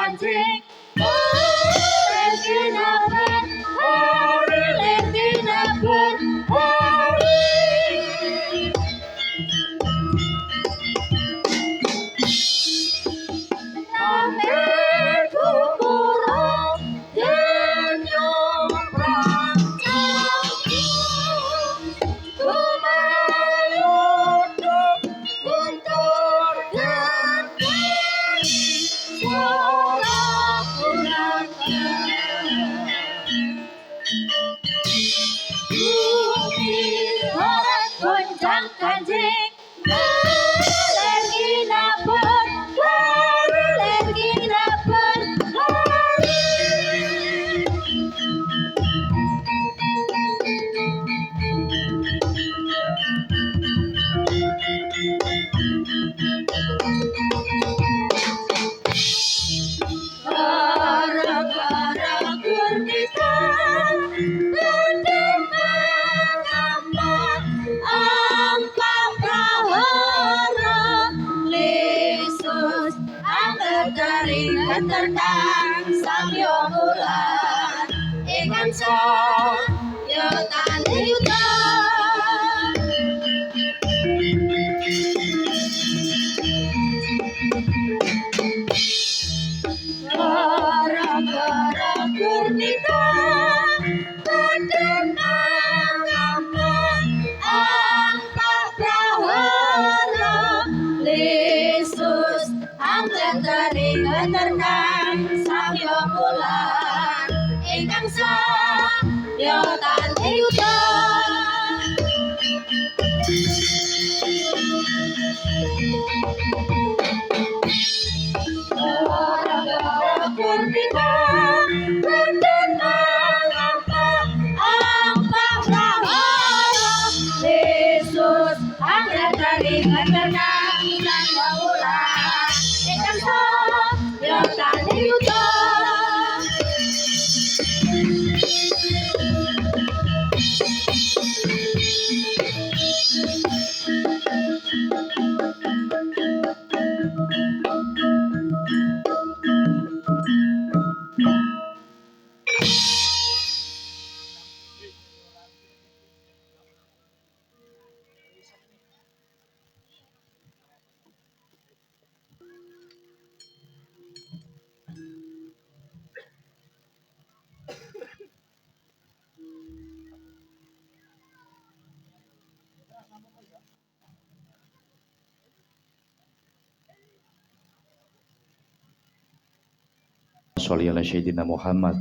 kancing Len dinaben Hori len dinaben Hori Name kumurang Yenyong rancang Kumayuduk Kuntur ganteng Suara kurangkan Bumi orang gonjang kanjeng Len dinaben Hori len dinaben Hori Gara-gara gurita Berdemang Ampa prahara Lesus Angger garing Keterdang Samyo bulan Ikan sok Yotan yutan Gara-gara gurita Berdemang Ampa prahara Lesus Angger garing Keterdang Samyo bulan Ikan sok Yotan yutan Gara-gara gurita Berdemang Ampa prahara Lesus Angger garing Keterdang Samyo bulan Ikan sok Yotan yutan Sholli ala Sayyidina Muhammad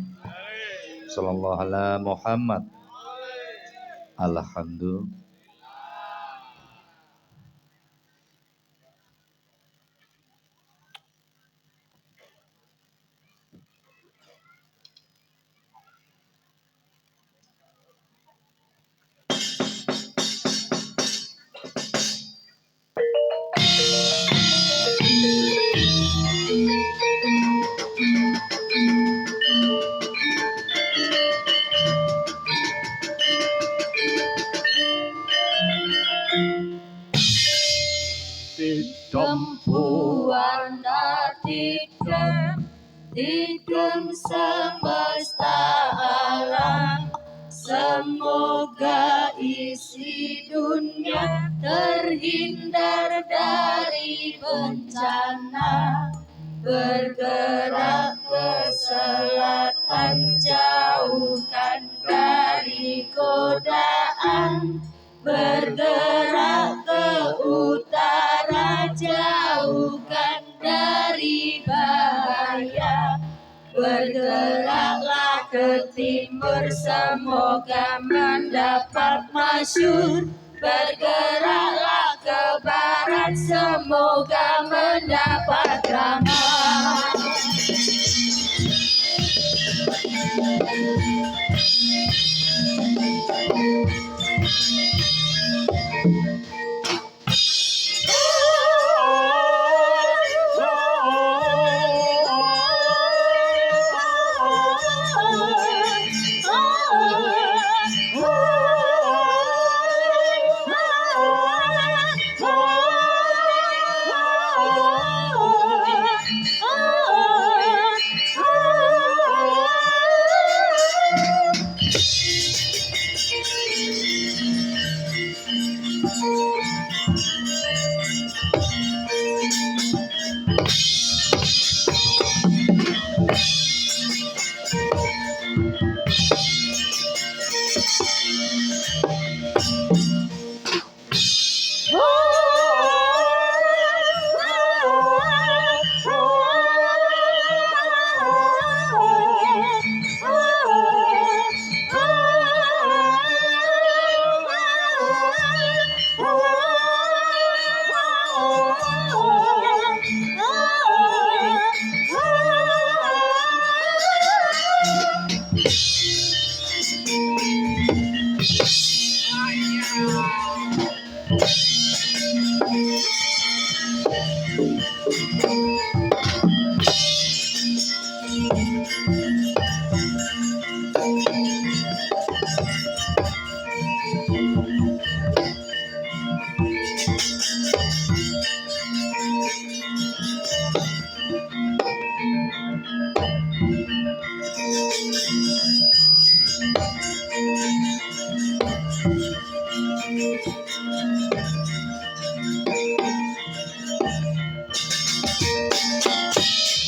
Sallallahu ala Muhammad Alhamdulillah. Tempuan tidem semesta alam Semoga isi dunia terhindar dari bencana Bergerak ke selatan jauhkan dari godaan Bergerak ke utara jauhkan dari bahaya Bergeraklah ke timur semoga mendapat masyhur Bergeraklah ke barat semoga mendapat rahmat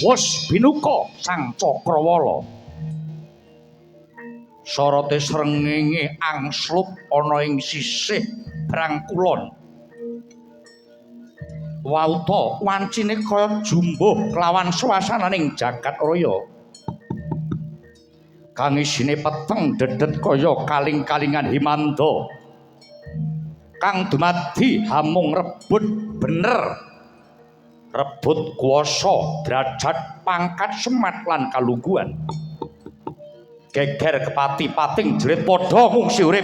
wus binuka sang Cakrawala. Sorote srengenge angslup ana ing sisih brang kulon. Wauta wancine kaya jumbuh kelawan swasananing jagat raya. Kang isine peteng dedet kaya kaling-kalingan himanda. Kang dumadi hamung rebut bener. Rebut kuwasa, derajat, pangkat, semat lan kalungguhan. Geger kepati-pating jerit padha ngungsi urip.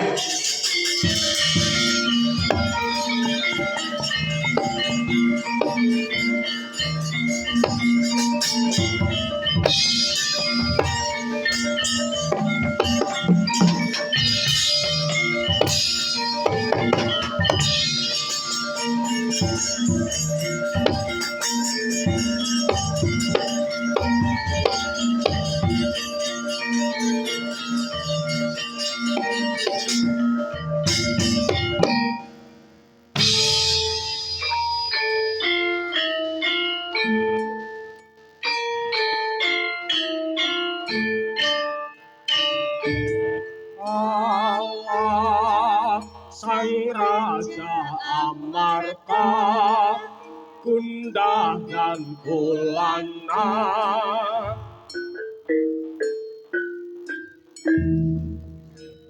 Kundahan kulana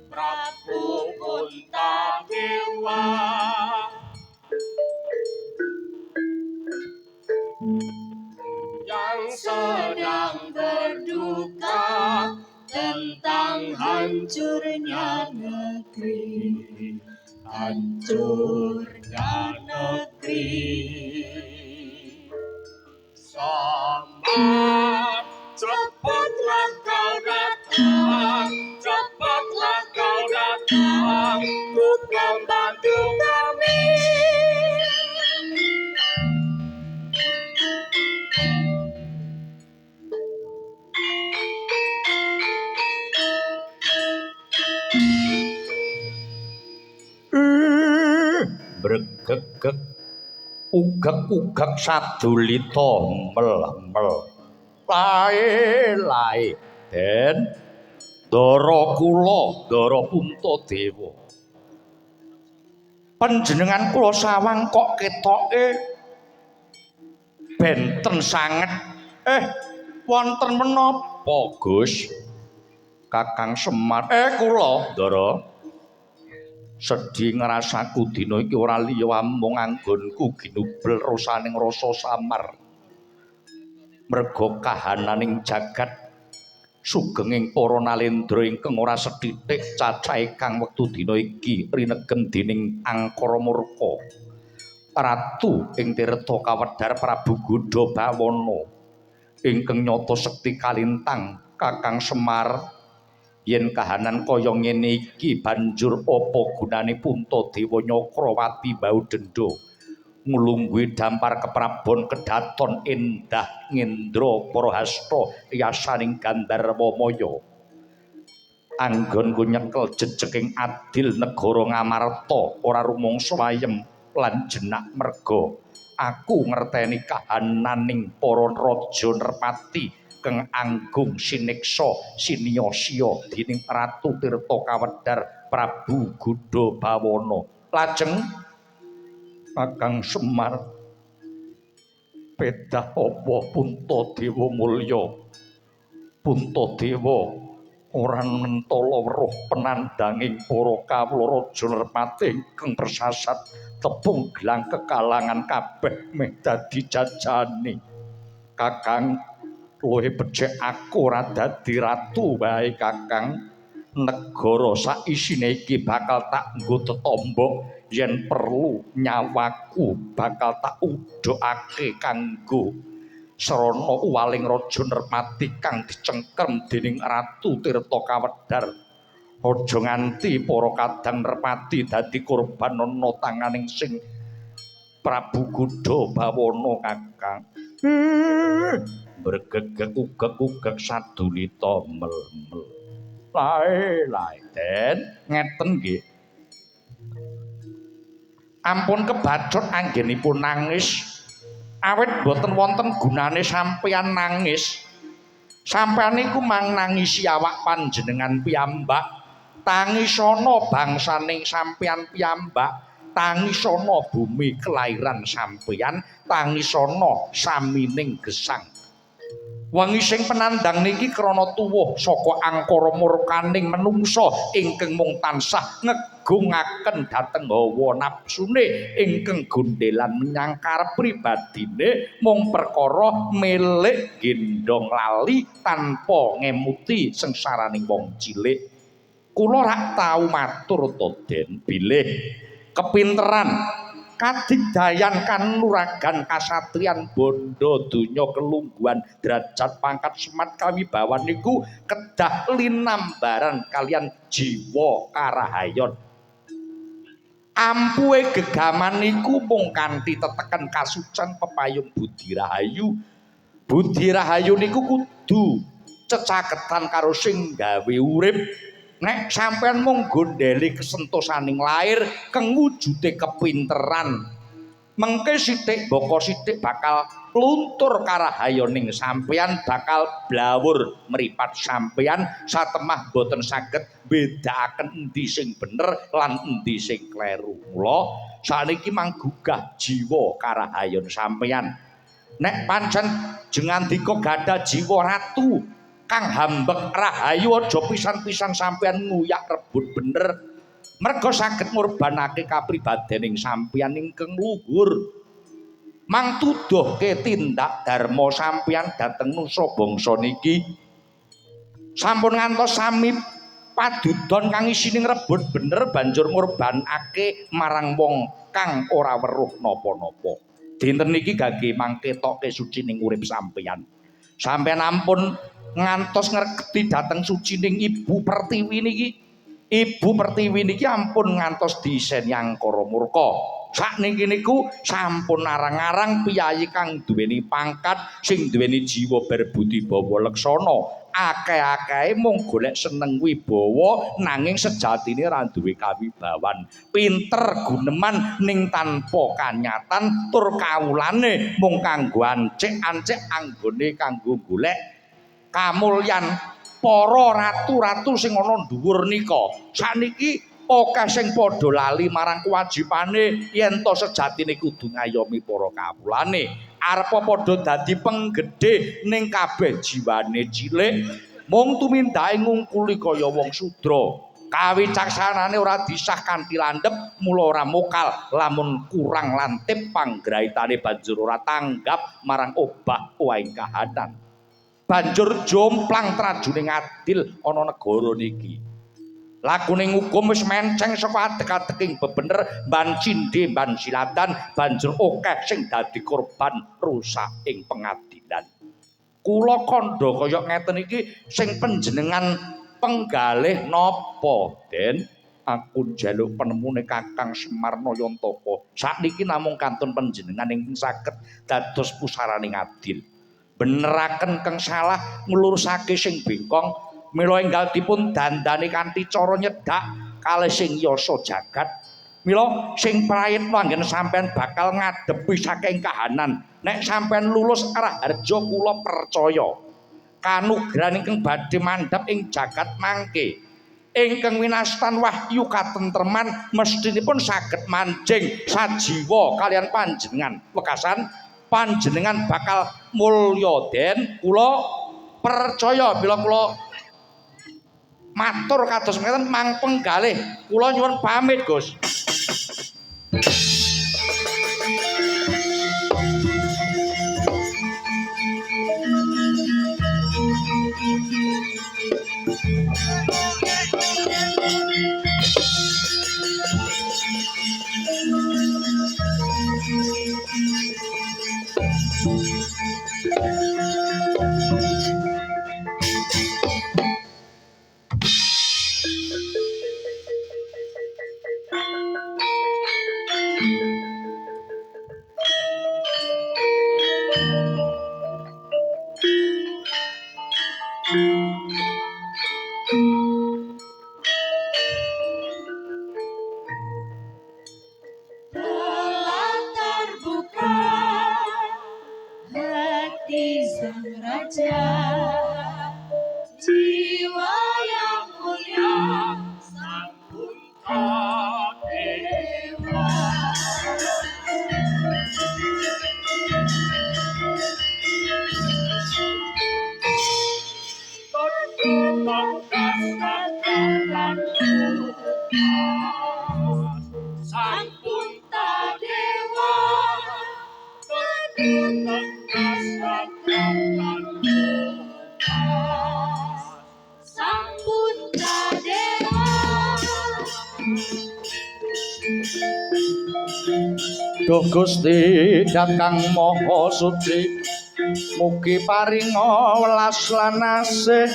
Prabu Kuntadewa yang sedang berduka tentang hancurnya negeri, hancurnya negeri. Semar, cepatlah kau datang, cepatlah kau datang untuk membantu kami. Bregegeg ugek-ugek sadulita mel-mel. Lae-lae den Ndara kula, Ndara Puntadewa. Panjenengan kula sawang kok ketoke benten sanget. Wonten menapa, Gus? Kakang Semar. Kula, Ndara. Sedhi ngrasaku dina iki ora liya amung anggonku ginubel rasaning rasa samar. Merga kahananing jagat sugenging para nalendra ingkang ora sethithik cacahe kang wektu dina iki rinegen dening angkara murka. Ratu ing tirta kawedhar Prabu Gudha Bawana ingkang nyata sekti kalintang Kakang Semar. Yen kahanan kaya ngene iki banjur apa gunane Puntadewa Nyakrawati Baudenda nglungguhi dampar keprabon kedaton endah ngendra Parahasta yasaning Gandharwa Maya. Anggonku nyekel jejeking adil negara Ngamarta ora rumangsa wayem lan jenak merga aku ngerteni kahananing para raja Nerpati kang anggung siniksa siniya-siya dening Ratu Tirta Kawedhar Prabu Gudha Bawana. Lajeng Kakang Semar pedah apa Puntadewa mulya. Puntadewa ora mentala weruh penandanging para kawula raja Nerpati ingkang bersasat tepung gelang kekalangan kabeh meh dadi jajane. Kakang luwih becik aku ora dadi ratu wae Kakang. Negara saisine iki bakal tak nggo tetamba yen perlu nyawaku bakal tak udhokake kanggo srana uwaling raja Nerpati kang dicengkem dening Ratu Tirta Kawedhar. Aja nganti para kadang Nerpati dadi korban ana tanganing sing Prabu Gudha Bawana Kakang. Bergegek ugek-ugek sadulita mel-mel. Lae-lae den ngeten nggih. Ampun kebacut anggenipun nangis Awit boten wonten gunane sampeyan nangis. Sampeyan niku mang nangisi awak panjenengan piyambak. Tangisana bangsaning sampeyan piyambak. Tangisana bumi kelairan sampeyan. Tangisana samining gesang. Wengi sing penandang niki krana tuwuh saka angkara murkaning menungsa ingkang mung tansah ngegungaken dhateng hawa napsune ingkang gondhelan menyang karep pribadine mung perkara milik gendong lali tanpa ngemuti sengsaraning wong cilik. Kula rak tau matur to Den bilih kepinteran kadigdayan kanuragan kasatriyan bondo donya kelungguhan derajat pangkat semat kawibawan niku kedah linambaran kalian jiwa karahayon. Ampuhe gegaman niku mung kanthi teteken kasucen pepayung Budi Rahayu. Budi Rahayu niku kudu cecaketan karo sing gawe urip. Nek sampean mung gondheli kesentosaning lair kang wujude kepinteran mengke sithik baka sithik bakal luntur karahayoning sampeyan bakal blawur mripat sampeyan satemah boten saged bedakaken endi sing bener lan endi sing kleru. Mula saniki manggugah jiwa karahayon sampeyan. Nek pancen jengandika gadah jiwa ratu kang hambek rahayu aja pisan-pisan sampeyan nguyak rebut bener merga saged ngorbanake kapribadening sampeyan ingkang luhur mangtuduhke tindak dharma sampeyan dhateng nusa bangsa niki sampun ngantos sami padudon kang isining rebut bener banjur ngorbanake marang wong kang ora weruh napa-napa. Dinten niki gage mangke toke sucining urip sampeyan. Sampeyan ampun ngantos ngregeti dhateng sucining Ibu Pertiwi niki. Ibu Pertiwi niki ampun ngantos diseni angkara murka. Sakniki niku sampun arang-arang piyayi kang duweni pangkat sing duweni jiwa berbudi bawa leksana. Akeh-akehe mung golek seneng wibawa nanging sejatine ra duwe kawibawan. Pinter guneman ning tanpa kanyatan tur kawulane mung kanggo ancik-ancik anggone kanggo golek kamulyan para ratu-ratu sing ana dhuwur nika. Sakniki akeh sing padha lali marang kewajibane yen to sejatine kudu ngayomi para kawulane. Arep padha dadi penggedhe ning kabeh jiwane cilik mung tumindake ngungkuli kaya wong sudra. Kawicaksanane ora disah kanthi landhep mula ora mokal lamun kurang lantip panggraitane banjur ora tanggap marang obah owahing kahanan. Banjur jomplang trajuning adil ana negara niki. Lakuning hukum wis menceng saka adek-adeking bebener ban cindhe ban silatan banjur akeh sing dadi korban rusak ing pengadilan. Kula kandha kaya ngeten iki sing panjenengan penggalih napa, Den? Aku njaluk penemune Kakang Semar Nayantaka. Sakniki namung kantun panjenengan ingkang saged dados pusaraning adil. Beneraken kang salah nglurusake sing bengkong. Mila enggal dipun dandani kanthi cara nyedak kalih sing yasa jagat. Mila sing prayitna anggen sampean bakal ngadepi saking kahanan. Nek sampean lulus arah harja kula percaya kanugrahan ingkang badhe mandhap ing jagat mangke. Ingkang winastan wahyu katentreman mestinipun saged manjing sajiwa kalian panjenengan. Wekasan panjenengan bakal mulya, Den. Kula percaya bila kula matur kados ngeten mang penggalih kula nyuwun pamit Gus. Telah terbuka Sang Puntadewa tegas katakan Sang Puntadewa Duh Gusti Dat Kang Maha Suci mugi paringa welas lan asih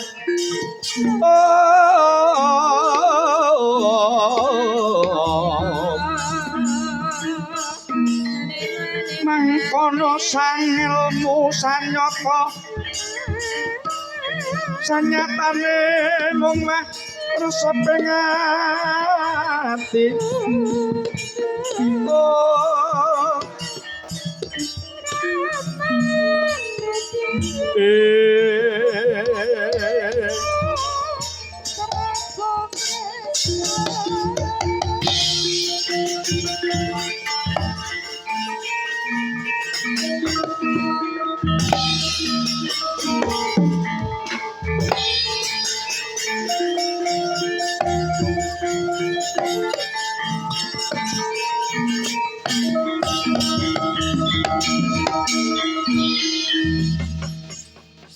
mangkono sang ilmu sanyata sanyatane mung meh reseping ati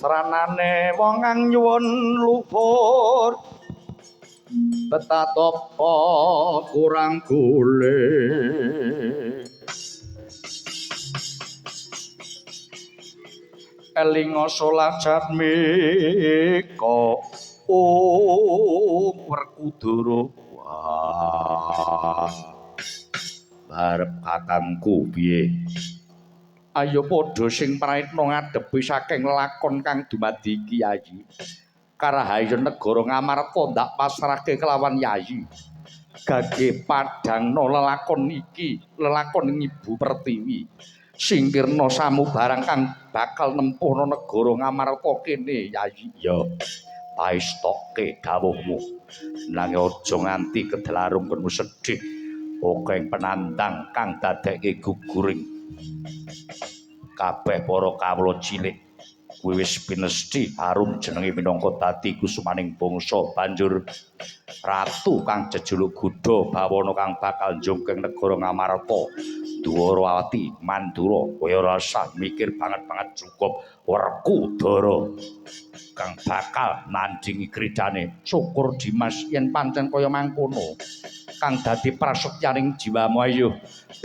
Seranane wong kang nyuwun luhur tetatopa kurang goleh elinga solajat meka Werkudara wah arep kakangku piye ayo padha sing praitna ngadepi saking lakon kang dumadi Kyai Karahayu negara Ngamarta ndak pasrahke kelawan Yayi gage padhangna lelakon iki lelakon Ibu Pertiwi singkirna samubarang kang bakal nempuhna negara Ngamarta kene Yayi ya paestoke dawuhmu nanging aja nganti kedelarung kenu sedhih okeng penandang kang dadekke guguring kabeh para kawula cilik kuwi wis pinesti arum jenenge minangka dadi kusumaning bangsa banjur ratu kang jejuluk Gudha bawana kang bakal njungkeng negara Ngamarta Dwarawati Mandura kaya rasa mikir banget cukup Werkudara kang bakal nandingi kridane syukur Dimas yen pancen kaya mangkono kang dadi prasetyaning jiwamu ayo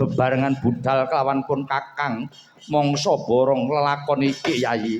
bebarengan budal kelawan pun kakang mangsa borong lelakon iki Yayi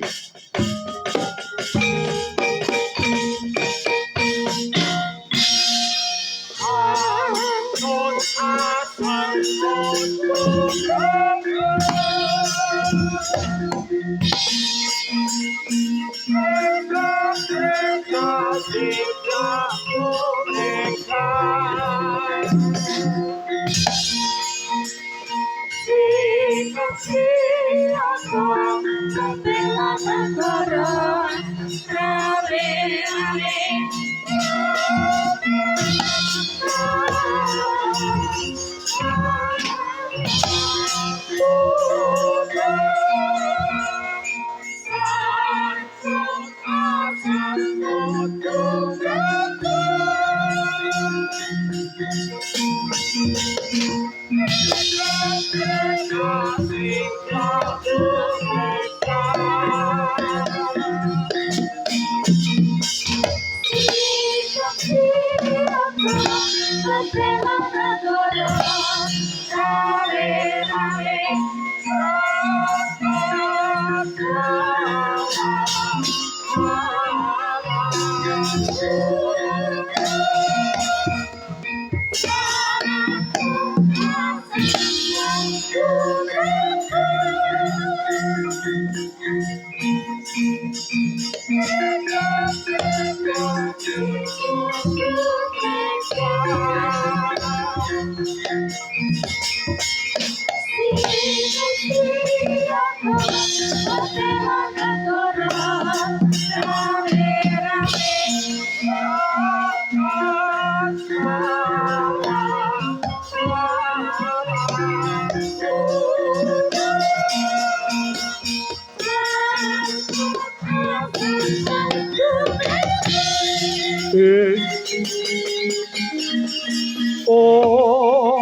Oh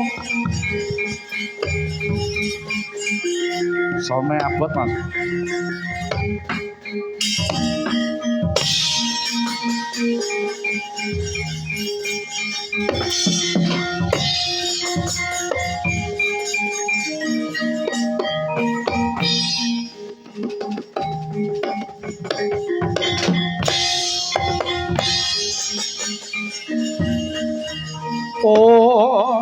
Some abot Mas. Oh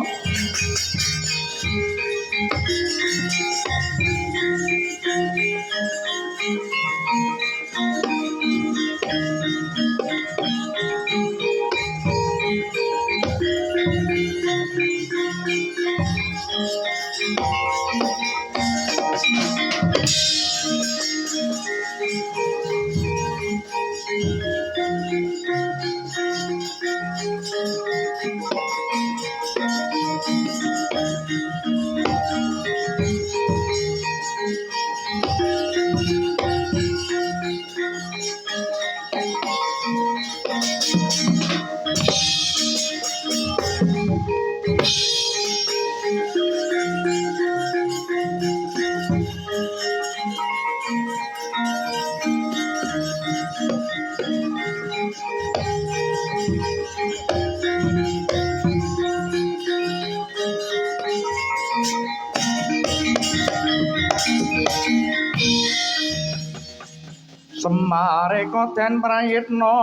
Semare koten prayitna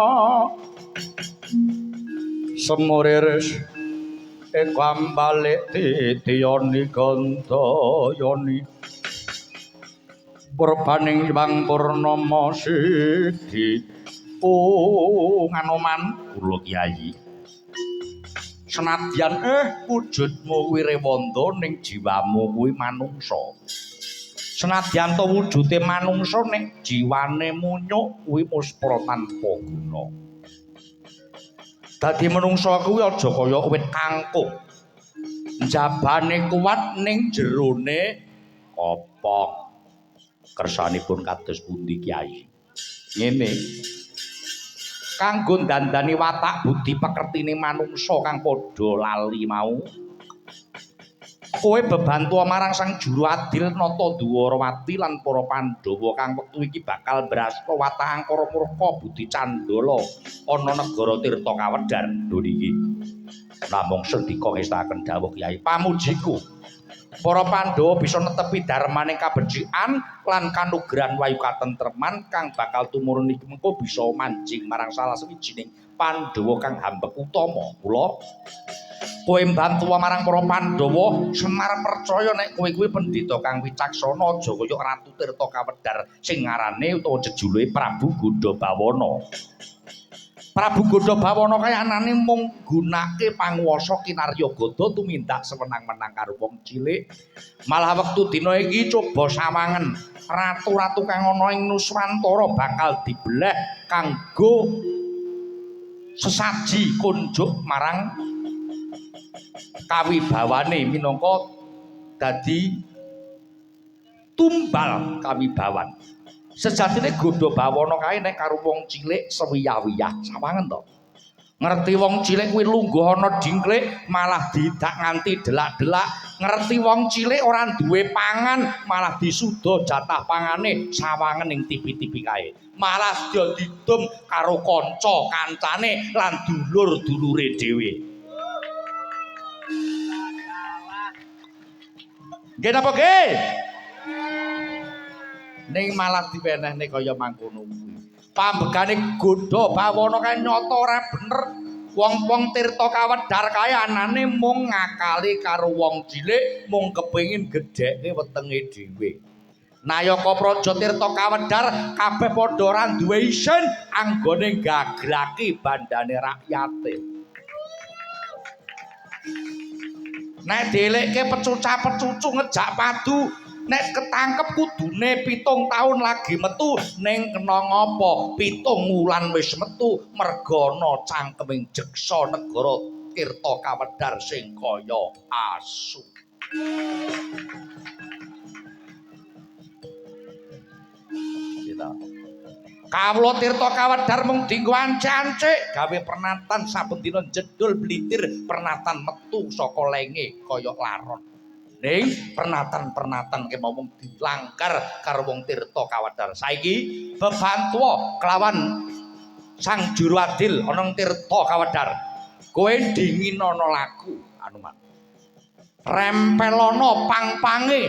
semurir ekam balik titiyoni gandayani purbaning bang purnama sidi nganoman kula Kyai senadyan wujudmu kuwi rewanda ning jiwamu kuwi manungsa senadyan to wujude manungsa nek jiwane munyuk kuwi muspra tanpa guna. Dadi manungsa kuwi aja kaya wit kangkung. Jabane kuwat ning jerone kopong. Kersanipun kados pundi Kyai? Ngene. Kanggo dandani watak budi pekertine manungsa kang padha lali mau. Kowe bebantu marang Sang Juru Adil Nata Dwarawati lan para Pandhawa kang wektu iki bakal brasta watah angkara murka budi candala ana negara Tirta Kawedar niki. Namung sendika ngestaken dawuh Kyai pamujiku. Para Pandhawa bisa netepi darmaning kabecikan lan kanugrahan wayu katentreman kang bakal tumurun iki mengko bisa manjing marang salah sawijining Pandhawa kang hambek utama. Kula kowe mbantu marang para Pandhawa Semar percaya nek kowe kuwi pendhita kang wicaksana aja kaya Ratu Tirta Kawedar sing ngarane utawa jejuluke Prabu Godabawana. Prabu Godabawana kaya anane mung gunake panguwasa kinarya gada tumindak semenang-menang karo wong cilik. Malah wektu dina iki coba sawangen ratu-ratu kang ana ing Nuswantara bakal dibelah kanggo sesaji kunjuk marang kawibawane minangka dadi tumbal kawibawan. Sejatine Godabawana kae nek karo wong cilik sewiyah-wiyah sawangen to. Ngerti wong cilik kuwi lungguh ana dingklik malah didak nganti delak-delak. Ngerti wong cilik ora duwe pangan malah disuda jatah pangane sawangen ning tipi-tipi kae. Malah didum karo kanca-kancane lan dulur-dulure dhewe. Nggih napa nggih? Ning malah diwenehne kaya mangkono kuwi. Pambegane Godabawana kae nyata ora bener. Wong-wong Tirta Kawedar kae anane mung ngakali karo wong cilik, mung kepengin gedheke wetenge dhewe. Nayaka Praja Tirta Kawedar kabeh padha ora duwe isin anggone gagraki bandane rakyate. Nek dielekke pecuca-pecucu ngejak padu, nek ketangkep kudune 7 taun lagi metu ning kena ngapa 7 wulan wis metu merga ana cangkeming jeksa negara Tirta Kawedar sing kaya asu. Gitu. Kawula Tirta Kawedar mung dienggo ance-ance gawe pernatan saben dina jedul blitir pernatan metu saka lenge kaya laron. Ning pernatan-pernatan ki mau dilanggar karo wong Tirta Kawedar. Saiki bebantuwa kelawan Sang Juru Adil ana Tirta Kawedar. Kowe dinginana laku Anuman. Rempelono pang-pange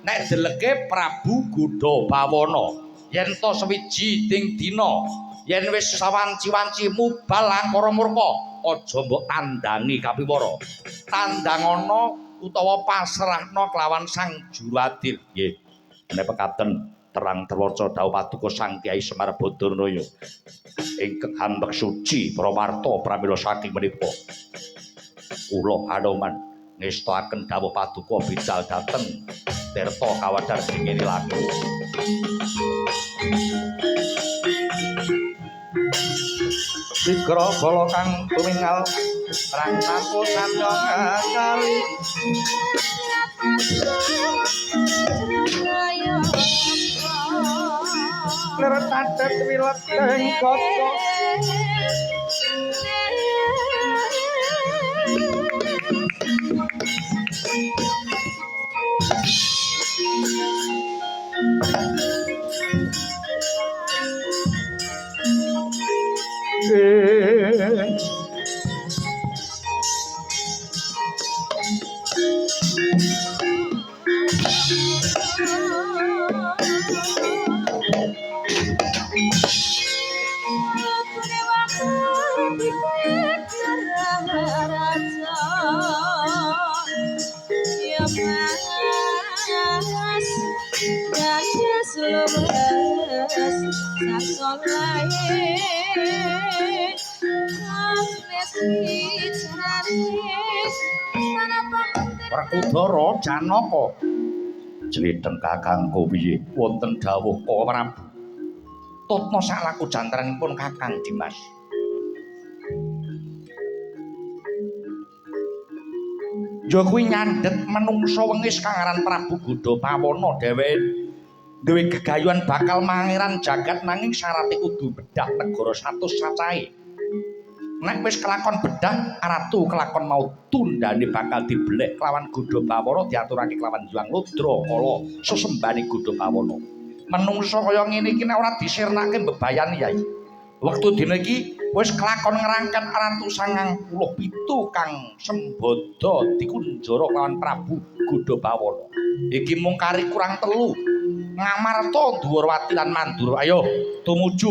nek deleke Prabu Godabawana. Yen to sewiji ding dina yen wis sawanci-wanci mubal angkara murka aja mbok tandangi kapiwara tandangana utawa pasrahna kelawan Sang Juru Adil nggih nek pekaten terang terwaca dawuh paduka Sang Kyai Semar Badarnaya ingkang hambek suci prawarta pramila saking menika kula Anoman ngestakaken dawuh paduka bidal dhateng Tirta Kawedar dingene laku Sigra bala kang tumingal perang sampun sandha kali ler tatet wilet kota Werkudara Janaka Jlitheng kakangku piye wonten dawuh Para Prabu tutna saklaku jantranipun Kakang Dimas ya kuwi nyandhet menungsa wengis kang aran Prabu Godabawana dheweke duwe gegayuhan bakal mangeran jagat nanging syaraté kudu bedah negara 100 cacahe nek wis kelakon bedah ratu kelakon mau tundane bakal dibelek kelawan Godabawana diaturake kelawan Hyang Ludra kala sesembane Godabawana menungsa kaya ngene iki nek ora disirnake bebayani yai wektu dina iki wis kelakon ngrangket ratu 97 kang sembada dikunjara kelawan Prabu Godabawana iki mung kari kurang 3 Ngamarta Dwarawati lan Mandura ayo tumuju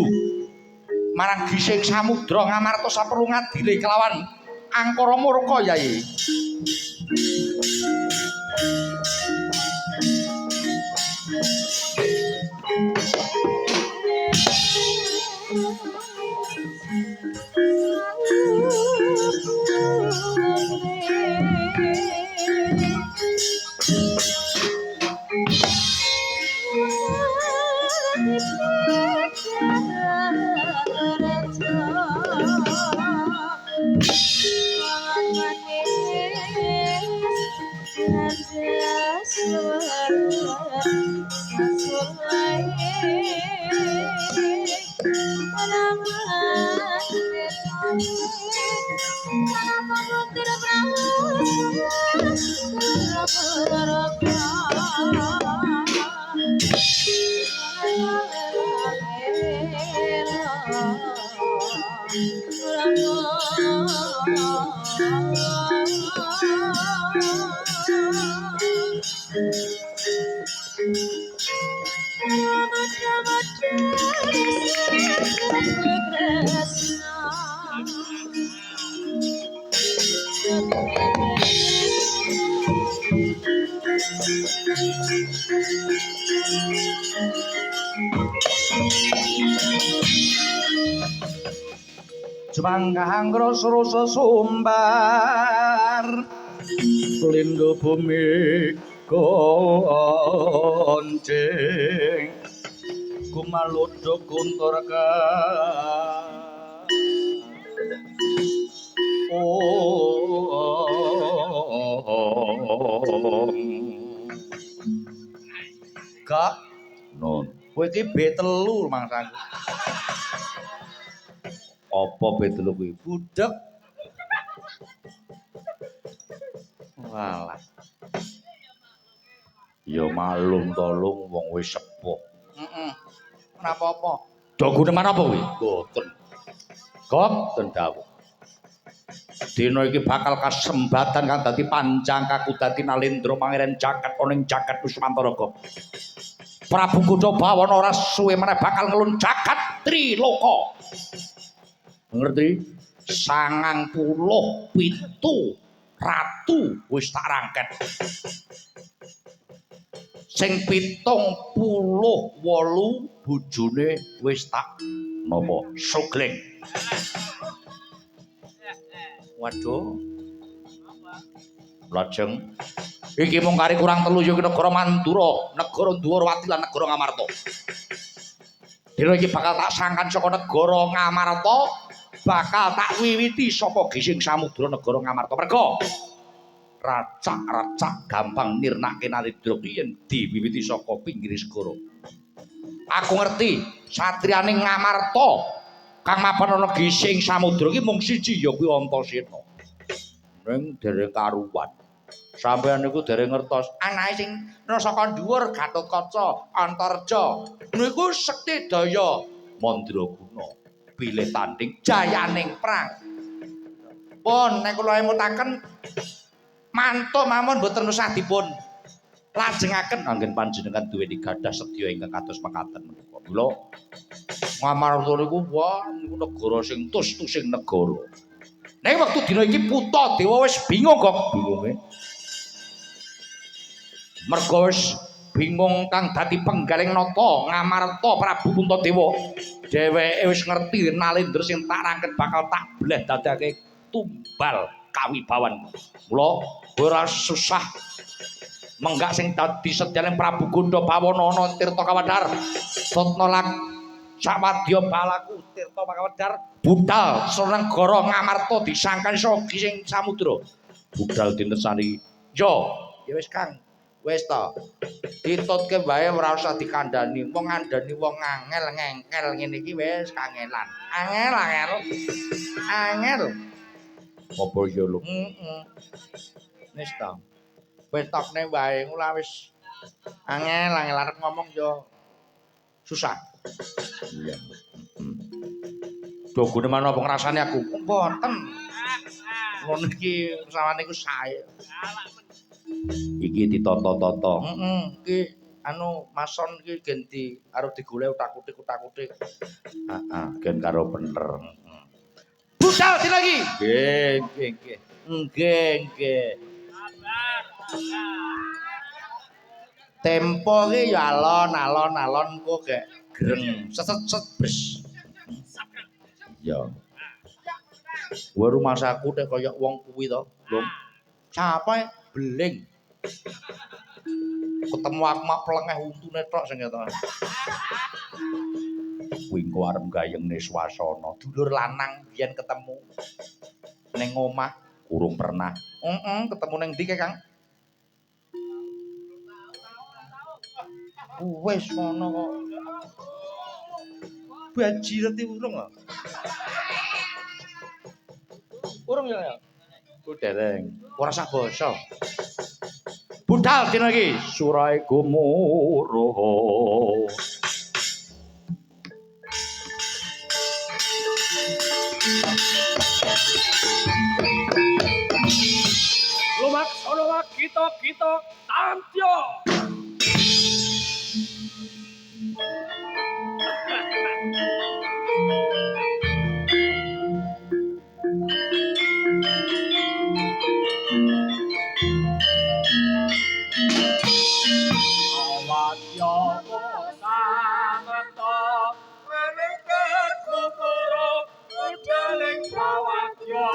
marang gising samudra Ngamarta saperlu ngadile kelawan angkara murka yai Jumangkang rasa sumbar lindhu bumi gonceng kumaluduk kuntur ka Kak non kowe iki B3 mangsaku Apa bedelo kuwi? Budek. Walah. Ya malum to lung wong wis sepuh. Heeh. Napa apa? Dogune menapa kuwi? Mboten. Boten dawuh. Dina iki bakal kasembatan kang dadi panjang kakudati Nalendra Pangeran Jagat ana ing jagat Nuswantaraga. Prabu Godabawana ora suwe meneh bakal ngelun jagat Triloka. Ngerti? 97 ratu wis tak rangket. Sing 78 bojone wis tak napa sugling. Waduh. Lajeng iki mung kari kurang telu ya negara Mandura, negara Dwarawati lan negara Ngamarta. Dina iki bakal tak sangkan saka negara Ngamarta, bakal tak wiwiti saka Gising Samudra negara Ngamarta. Merga racak-racak gampang nirnake Nalendra yen diwiwiti saka pinggir segara. Aku ngerti satriyane Ngamarta kang mapan ana Gising Samudra iki mung siji ya kuwi Antasena. Ning dereng karuwan. Sampeyan niku dereng ngertos anake sing saka dhuwur Gatotkaca, Antareja. Niku sekti daya Mandraguna. Bilih tanding jayaning perang. Pun nek kula emutaken mantuk mawon boten usah dipun lajengaken anggen panjenengan duweni gadah sedya ingkang kados mekaten menika. Mula Ngamarta niku wah niku negara sing tus-tusing negara. Nek wektu dina iki Putadewa wis bingung kok bingunge. Merga wis bingung kang dadi penggaling nata Ngamarta Prabu Puntadewa. Dheweke wis ngerti Nalendra sing tak rangket bakal tak bleh dadake tumbal kawibawan. Mula ora susah menggak sing dadi sedyaning Prabu Godabawana ana Tirta Kawadhar. Ratnalak sawadya balaku Tirta Kawadhar budal sareng negara Ngamarta disangkani saka Gising Samudra. Budal dintersani, "Yo, ya wis Kang, wis to. Ditutke wae ora usah dikandani. Wong ngandani wong angel ngengkel ngene iki wis kangelan. Angel. Apa ya lho? Heeh. Wis to. Wis tokne wae ora wis angel arep ngomong yo susah. Iya. Dogone manapa ngrasani aku? Mboten. Ngono iki sawane iku sae. Iki ditata-tata. Heeh, iki anu mason iki gen di arep digolek utak-utik. Heeh, gen karo bener. Budal di lagi. Nggih. Tempo ki ya alon kok gek greng seset bes. Ya. Wa rumah saku nek kaya wong kuwi to. Lho. Siapa beling. Ketemu aku mak plengeh untune tok sing ketok. Kuwi engko arep gayengne swasana. Dulur lanang biyen ketemu ning omah urung pernah. Ketemu ning ndi Kang? Wis ngono kok. Banjiret urung kok. Urung ya. Ku dereng. Ora sak basa. Budal dina iki Surai Gumuruh. Lumaksana kita tantya. Awadya sameta meneker kupuro udaling awadya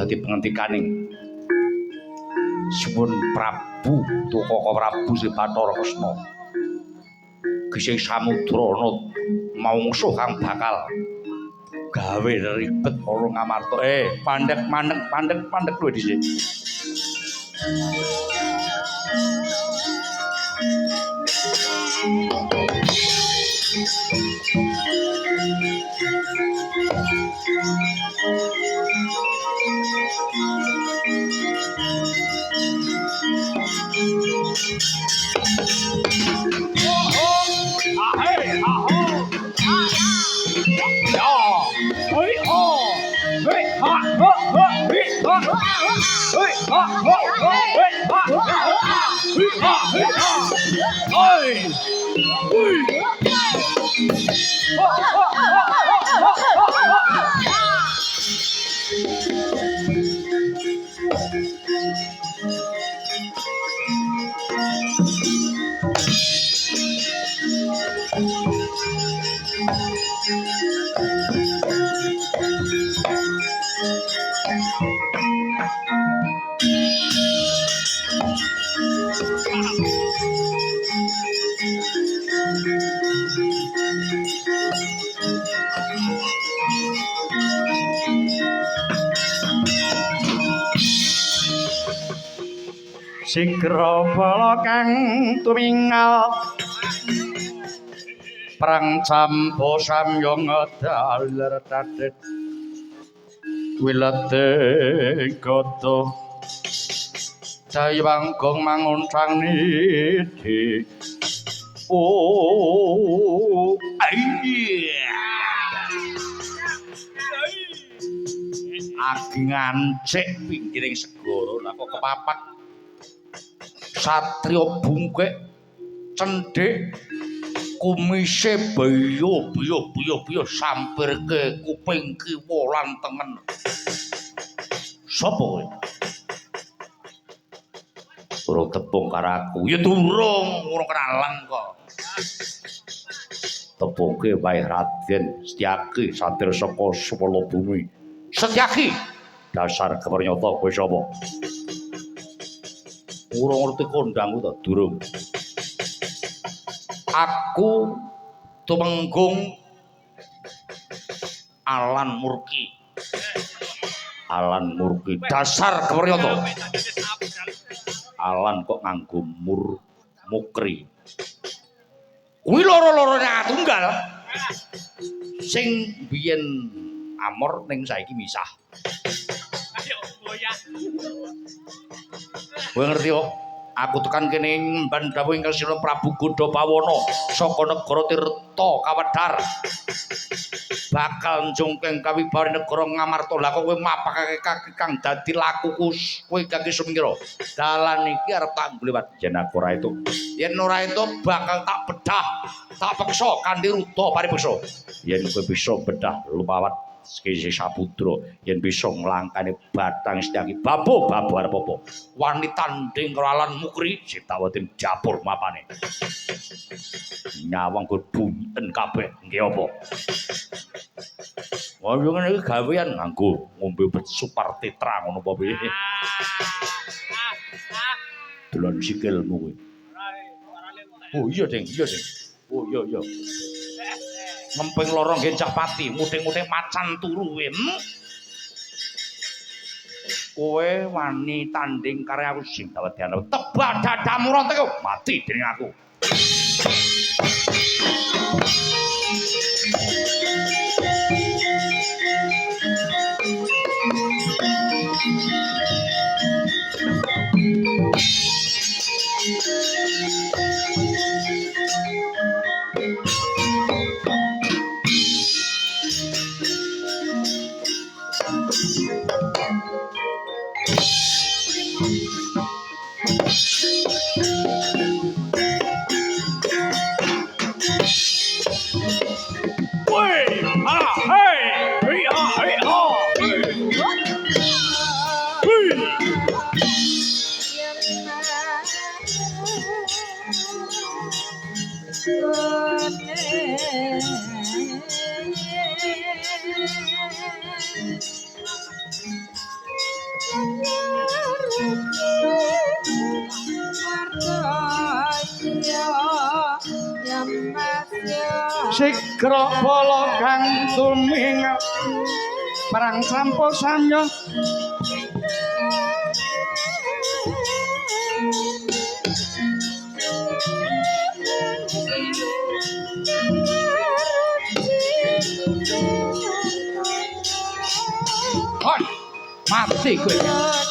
dadi pengentikaning Suwun Prabu Tukaka Prabu Sri Bathara Kresna Gesih Samudrana mangsa kang bakal gawe ribet ora ngamarta pandhek luwih dhisik Sigra bala kang tumingal perang campo samyong daler tadet wilate goto Jaywangkong manguncang nidi ageng ancik pinggiring segara lah kok kepapak satriya bungkek cendhik kumise bayo sampirke kuping kiwa lan tengen sapa kowe durung tepung karo aku ya durung kenalan kok tepungke wae Raden Setyaki satria saka Swala Bumi Setyaki dasar kepernyata kowe sapa ora ngerti kondangku ta durung aku tumenggung Alan Murki dasar kepernyata Alan kok nganggo mukri kuwi loro-lorone tunggal sing biyen amor ning saiki misah ayo goyah kowe ngerti kok aku tekan kene mban dawuh ingkang Sila Prabu Godapawana saka negara Tirta Kawedhar bakal njungkeng kawibawaning negara Ngamarta lha kok kowe mapakake kaki kang dadi lakuku kowe kaki sumingira dalan iki arep tak ngliwat yen aku ora itu yen ora itu bakal tak bedah tak peksa kanthi ruda paripeksa yen kowe bisa bedah lumawat Gesih Samudra yen bisa nglangkani Bathang Setyaki babu arep apa wani tanding karo Alan Mukri sitawatin japur mapane nyawang go bunten kabeh nggih apa wah yo ngene iki gawean nganggo ngombe Supar Tetra ngono apa piye dolan sikilmu kowe oh iya Ding oh iya ngemping lorong gencah pati muting-muting macan turu kowe wani tanding karo aku sing dawedian tebak dadamu rontek mati dening aku Sigra bala kang tumingat perang sampul sanya Hoi mati kowe pecah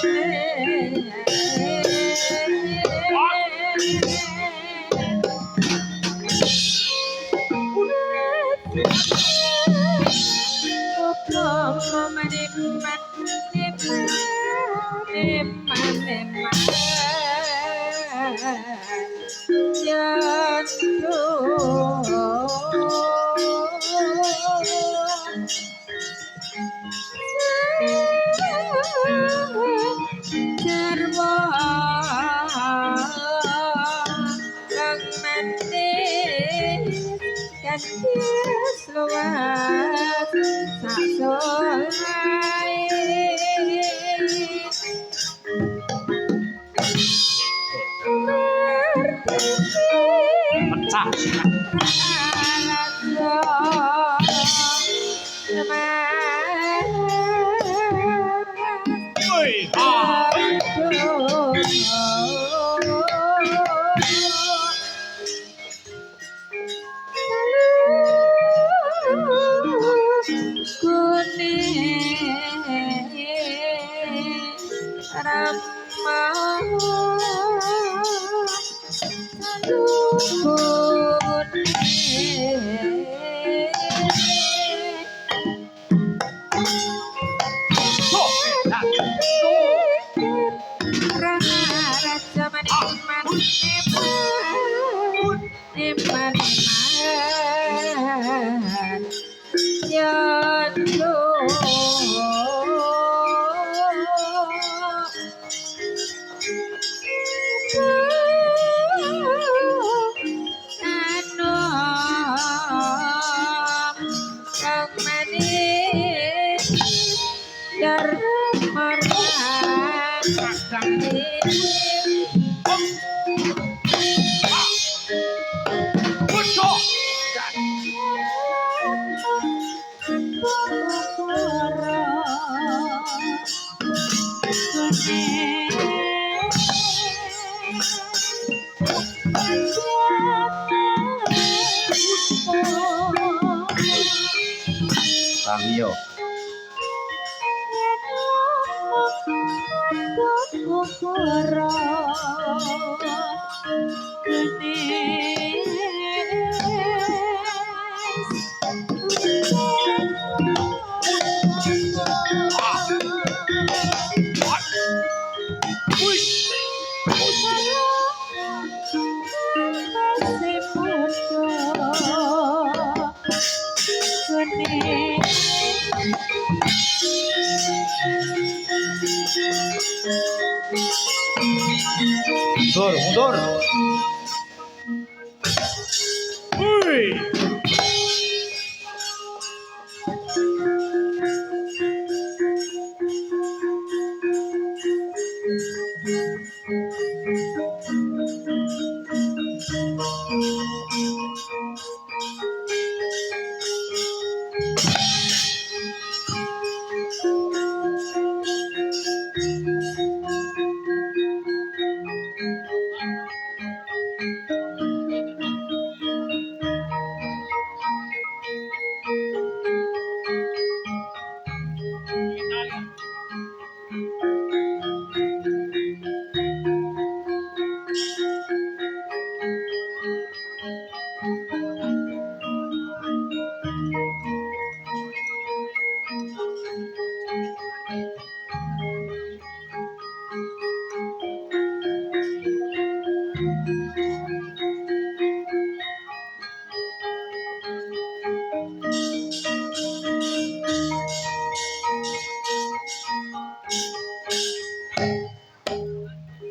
Tamiyo mundur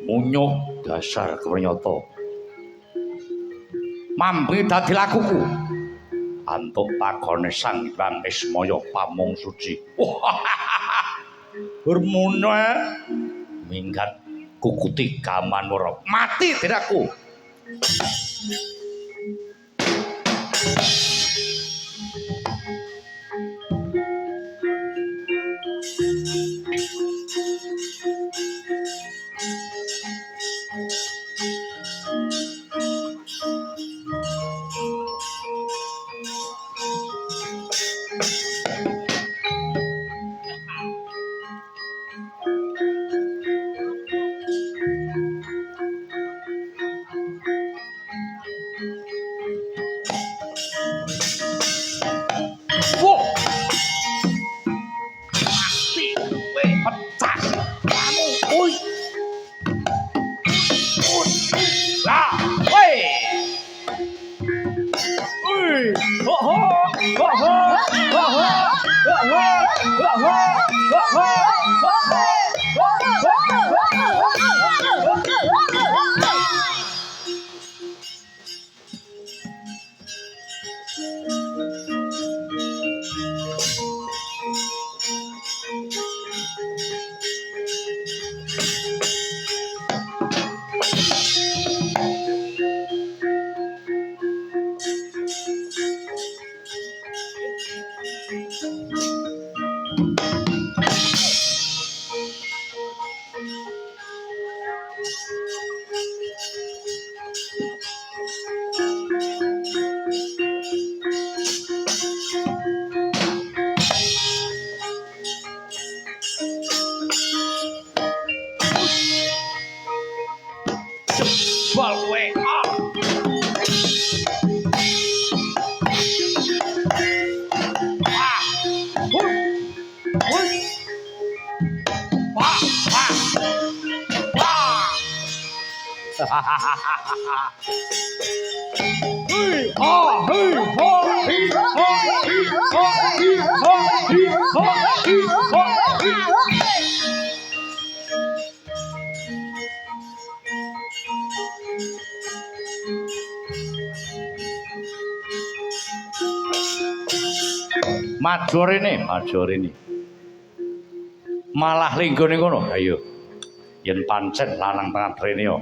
munyuh dasar kepranyata mampi dadi lakuku antuk takone Sang Hyang Ismaya pamung suci bermuna minggat kukuti Gamanwara mati diraku Jebal kowe. Maju rene. Malah linggone ngono. Ayo. Yen pancen lanang tenan rene yo.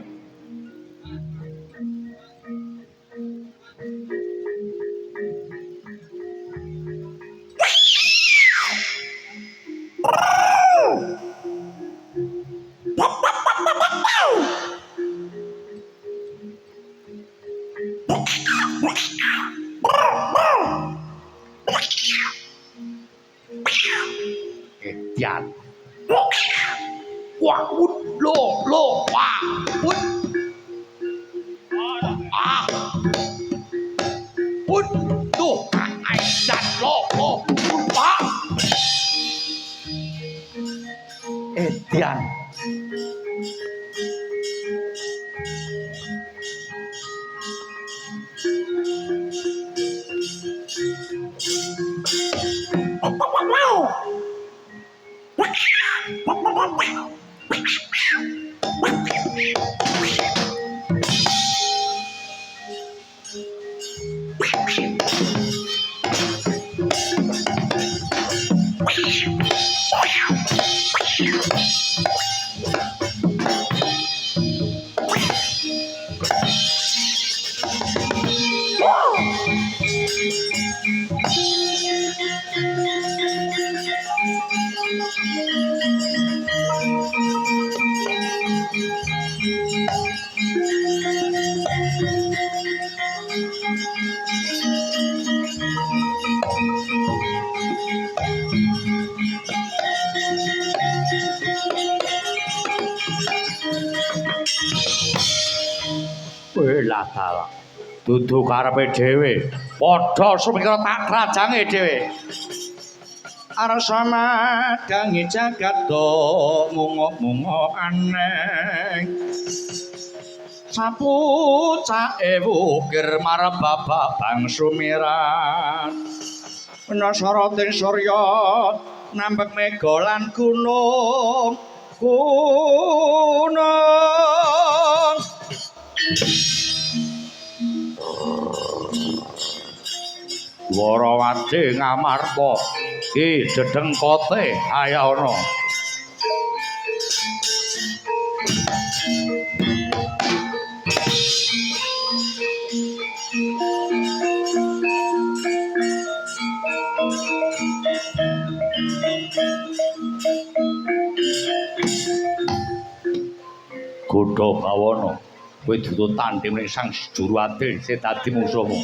Edian. Wah, lo, wah, tuh, aidan lo, wah. Edian. Lah dalah. Dudu karepe dhewe. Padha sumikira tak krajange dhewe. Arsana dangi jagat do mungo-mungo aneh. Sapu cae wukir marep babang sumiran. Nasarating surya nambek mega lan gunung. Warawati ngamarpa Ki Dedeng Kote ayana. Godha bawana kowe dudu tandhing ning Sang Juru Adil sing dadi musuhmu.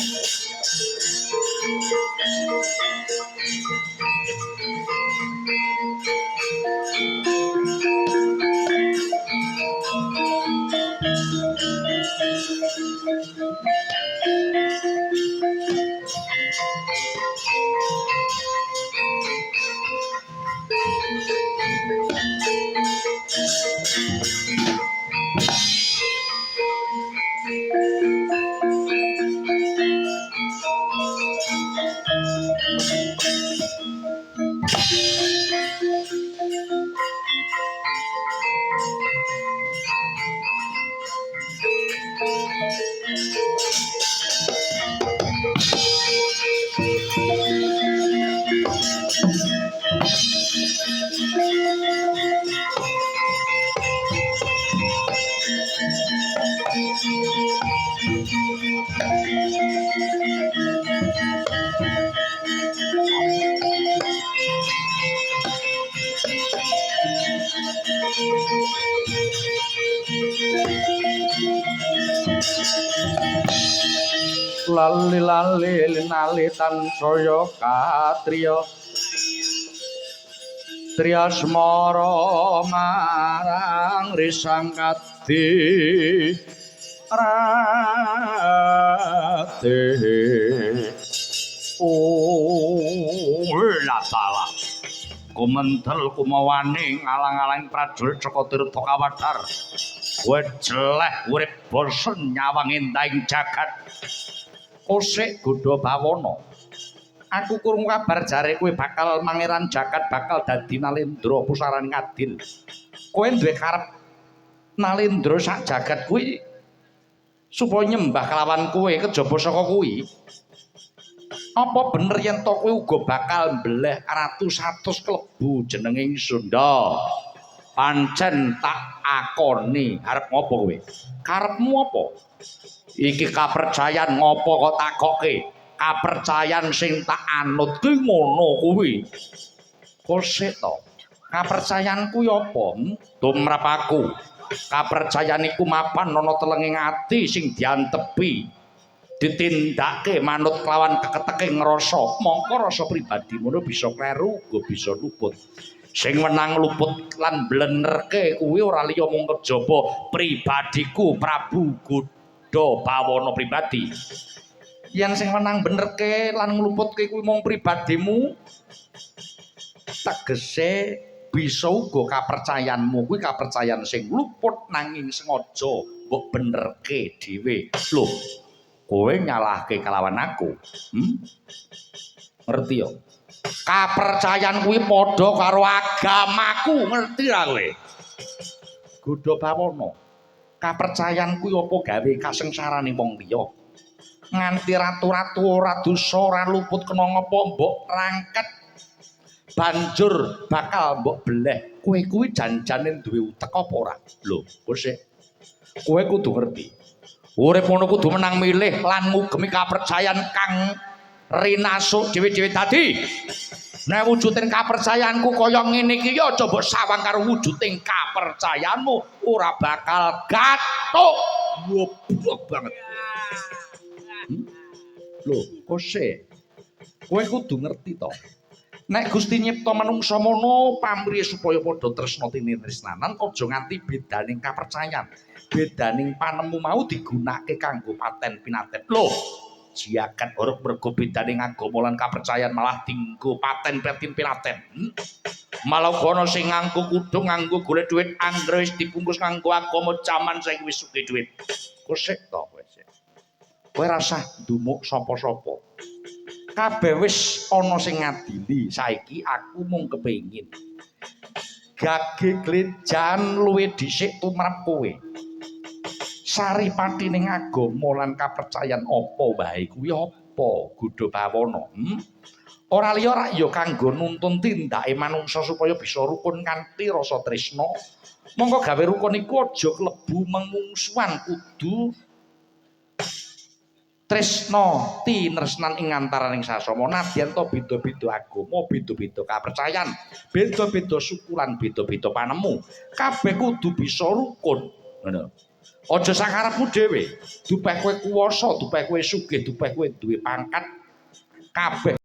lali lali linali tansaya katriya triyasmara marang risangkati rate latala kumentel kumawaning alang-alang prajurit saka Tirta Kawadar kowe jeleh urip bosen nyawang entahing jagat kosek Gudha Bawana aku kurung kabar jare kowe bakal mangeran jagat bakal dadi Nalendra pusaraning adil kowe duwe karep Nalendra sak jagat kuwi supaya nyembah kelawan kowe kejaba saka kuwi apa bener yen to kowe uga bakal mbleh ratu satus klebu jenenging Sunda pancen tak akoni arep ngopo kowe karepmu apa iki kapercayan ngopo kok takoke kapercayan sing tak anut kuwi ngono kuwi kosek to kapercayanku ya apa tumrap aku kapercayan iku mapan ana telenging ati sing diantepi ditindake manut kelawan keketeking rasa mongko rasa pribadimu bisa kleru uga bisa luput sing menang luput lan blenerke kuwi ora liya mung kejaba pribadiku Prabu Gudha Bawana pribadi yen sing menang benerke lan ngluputke kuwi mung pribadimu tegese bisa uga kapercayanmu kuwi kapercayan sing luput nanging sengaja mbok benerke dhewe lho kowe nyalahke kelawan aku ngerti ya kapercayan kuwi padha karo agamaku ngerti ra kowe Gudha Bawana kapercayan kuwi apa gawe kasengsarane wong liya nganti ratu-ratu ora dosa ora luput kena ngapa mbok rangket banjur bakal mbok beleh kowe kuwi janjane duwe utek apa ora lho kosek kowe kudu ngerti urip ngono kudu menang milih lan ngugemi kapercayan kang rinasuk dhewe-dhewe dadi nek wujuding kapercayanku kaya ngene iki ya coba sawang karo wujuding kapercayanmu ora bakal gathuk goblok banget lho kosek kowe kudu ngerti to nek Gusti nyipta manungsa mono pamrih supaya padha tresna tinitresnanan aja nganti bedaning kapercayan bedaning panemu mau digunakake kanggo paten pinaten lho jagat ora mergo bedaning agama lan kapercayan malah dinggo paten pinaten malah kono sing nganggo kudu nganggo golek dhuwit anggere wis dibungkus nganggo agama jaman saiki wis sugih dhuwit kosek to kowe rasah ndumuk sapa-sapa kabeh wis ana sing ngadili saiki aku mung kepengin gage glejan luwih dhisik tumrap kowe saripatining agama lan kapercayan apa wae kuwi apa Gudha Bawana ora liya rak ya kanggo nuntun tindake manungsa supaya bisa rukun kanthi rasa tresna monggo gawe rukun iku aja klebu mengungsuhan kudu tresna tinresnan ing antaraning sasama nadyan to beda-beda agama beda-beda kapercayan beda-beda suku lan beda-beda panemu kabeh kudu bisa rukun ngono aja sakarepmu dhewe dupeh kowe kuwasa dupeh kowe sugih dupeh kowe duwe pangkat kabeh